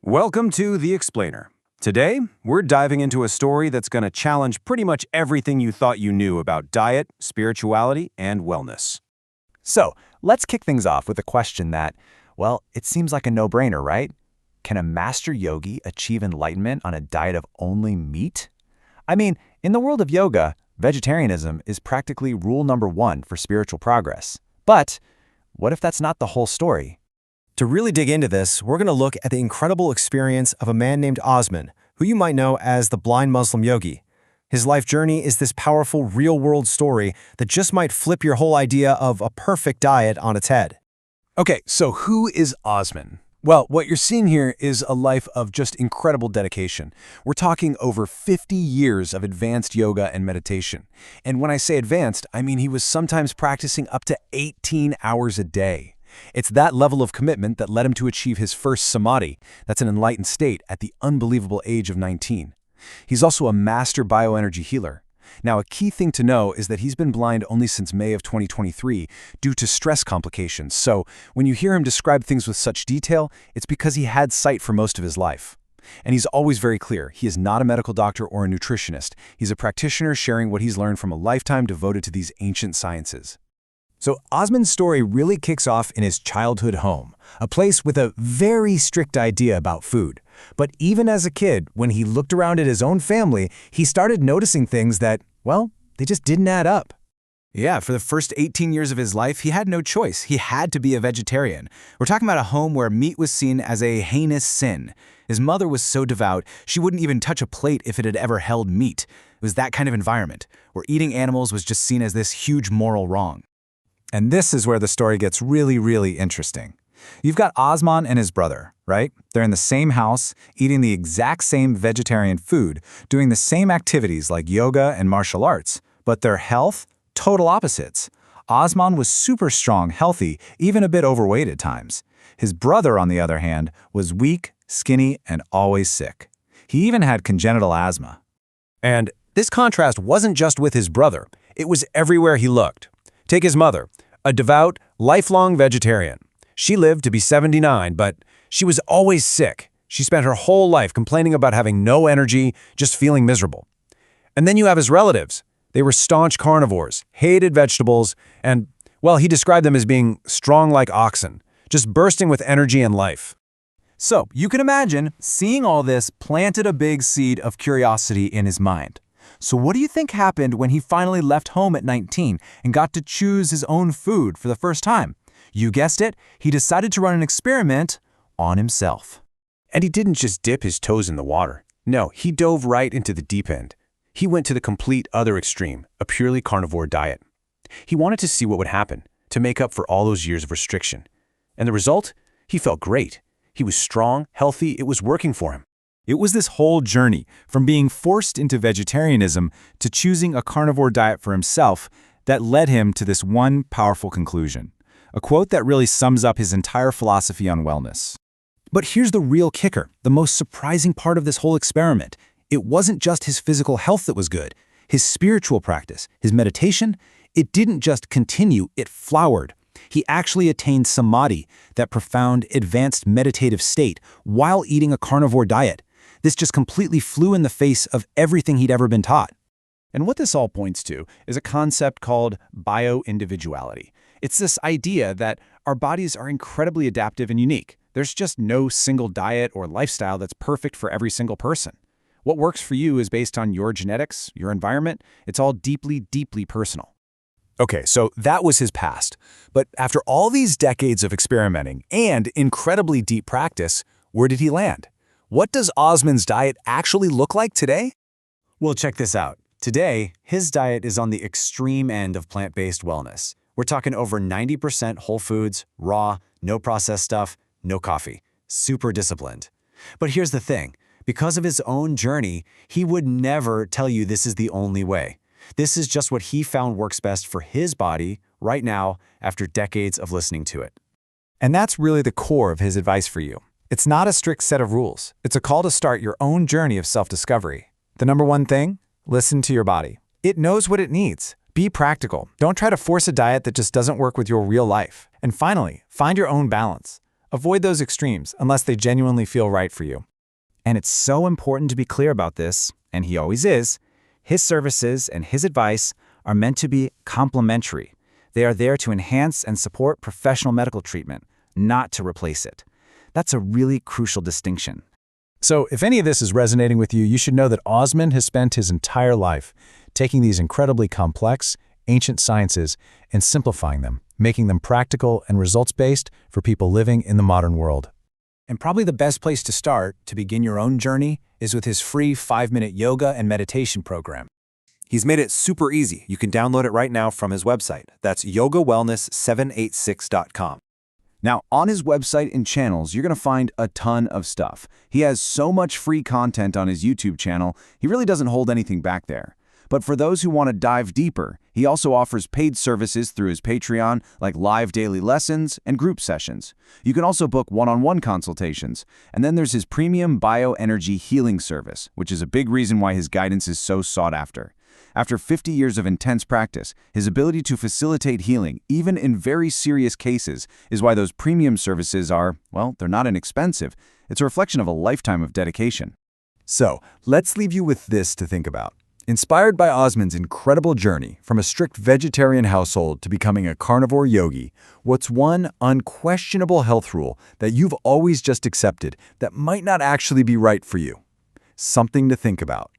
Welcome to The Explainer. Today, we're diving into a story that's going to challenge pretty much everything you thought you knew about diet, spirituality, and wellness. So, let's kick things off with a question that, well, it seems like a no-brainer, right? Can a master yogi achieve enlightenment on a diet of only meat? I mean, in the world of yoga, vegetarianism is practically rule number one for spiritual progress. But what if that's not the whole story? To really dig into this, we're going to look at the incredible experience of a man named Osman, who you might know as the blind Muslim yogi. His life journey is this powerful, real-world story that just might flip your whole idea of a perfect diet on its head. Okay, so who is Osman? Well, what you're seeing here is a life of just incredible dedication. We're talking over 50 years of advanced yoga and meditation. And when I say advanced, I mean he was sometimes practicing up to 18 hours a day. It's that level of commitment that led him to achieve his first samadhi, that's an enlightened state, at the unbelievable age of 19. He's also a master bioenergy healer. Now, a key thing to know is that he's been blind only since May of 2023 due to stress complications. So when you hear him describe things with such detail, it's because he had sight for most of his life. And he's always very clear. He is not a medical doctor or a nutritionist. He's a practitioner sharing what he's learned from a lifetime devoted to these ancient sciences. So Osman's story really kicks off in his childhood home, a place with a very strict idea about food. But even as a kid, when he looked around at his own family, he started noticing things that, well, they just didn't add up. Yeah, for the first 18 years of his life, he had no choice. He had to be a vegetarian. We're talking about a home where meat was seen as a heinous sin. His mother was so devout, she wouldn't even touch a plate if it had ever held meat. It was that kind of environment, where eating animals was just seen as this huge moral wrong. And this is where the story gets really interesting. You've got Osman and his brother, right? They're in the same house, eating the exact same vegetarian food, doing the same activities like yoga and martial arts, but their health, total opposites. Osman was super strong, healthy, even a bit overweight at times. His brother, on the other hand, was weak, skinny, and always sick. He even had congenital asthma. And this contrast wasn't just with his brother, it was everywhere he looked. Take his mother, a devout, lifelong vegetarian. She lived to be 79, but she was always sick. She spent her whole life complaining about having no energy, just feeling miserable. And then you have his relatives. They were staunch carnivores, hated vegetables, and, well, he described them as being strong like oxen, just bursting with energy and life. So, you can imagine, seeing all this planted a big seed of curiosity in his mind. So what do you think happened when he finally left home at 19 and got to choose his own food for the first time? You guessed it, he decided to run an experiment on himself. And he didn't just dip his toes in the water. No, he dove right into the deep end. He went to the complete other extreme, a purely carnivore diet. He wanted to see what would happen, to make up for all those years of restriction. And the result? He felt great. He was strong, healthy, it was working for him. It was this whole journey, from being forced into vegetarianism to choosing a carnivore diet for himself, that led him to this one powerful conclusion. A quote that really sums up his entire philosophy on wellness. But here's the real kicker, the most surprising part of this whole experiment. It wasn't just his physical health that was good. His spiritual practice, his meditation, it didn't just continue, it flowered. He actually attained samadhi, that profound, advanced meditative state, while eating a carnivore diet. This just completely flew in the face of everything he'd ever been taught. And what this all points to is a concept called bioindividuality. It's this idea that our bodies are incredibly adaptive and unique. There's just no single diet or lifestyle that's perfect for every single person. What works for you is based on your genetics, your environment. It's all deeply personal. Okay, so that was his past. But after all these decades of experimenting and incredibly deep practice, where did he land? What does Osman's diet actually look like today? Well, check this out. Today, his diet is on the extreme end of plant-based wellness. We're talking over 90% whole foods, raw, no processed stuff, no coffee. Super disciplined. But here's the thing. Because of his own journey, he would never tell you this is the only way. This is just what he found works best for his body right now after decades of listening to it. And that's really the core of his advice for you. It's not a strict set of rules. It's a call to start your own journey of self-discovery. The number one thing, listen to your body. It knows what it needs. Be practical. Don't try to force a diet that just doesn't work with your real life. And finally, find your own balance. Avoid those extremes unless they genuinely feel right for you. And it's so important to be clear about this, and he always is. His services and his advice are meant to be complementary. They are there to enhance and support professional medical treatment, not to replace it. That's a really crucial distinction. So if any of this is resonating with you, you should know that Osman has spent his entire life taking these incredibly complex, ancient sciences and simplifying them, making them practical and results-based for people living in the modern world. And probably the best place to start to begin your own journey is with his free 5-minute yoga and meditation program. He's made it super easy. You can download it right now from his website. That's yogawellness786.com. Now, on his website and channels, you're going to find a ton of stuff. He has so much free content on his YouTube channel, he really doesn't hold anything back there. But for those who want to dive deeper, he also offers paid services through his Patreon, like live daily lessons and group sessions. You can also book one-on-one consultations. And then there's his premium bioenergy healing service, which is a big reason why his guidance is so sought after. After 50 years of intense practice, his ability to facilitate healing, even in very serious cases, is why those premium services are, well, they're not inexpensive. It's a reflection of a lifetime of dedication. So, let's leave you with this to think about. Inspired by Osman's incredible journey from a strict vegetarian household to becoming a carnivore yogi, what's one unquestionable health rule that you've always just accepted that might not actually be right for you? Something to think about.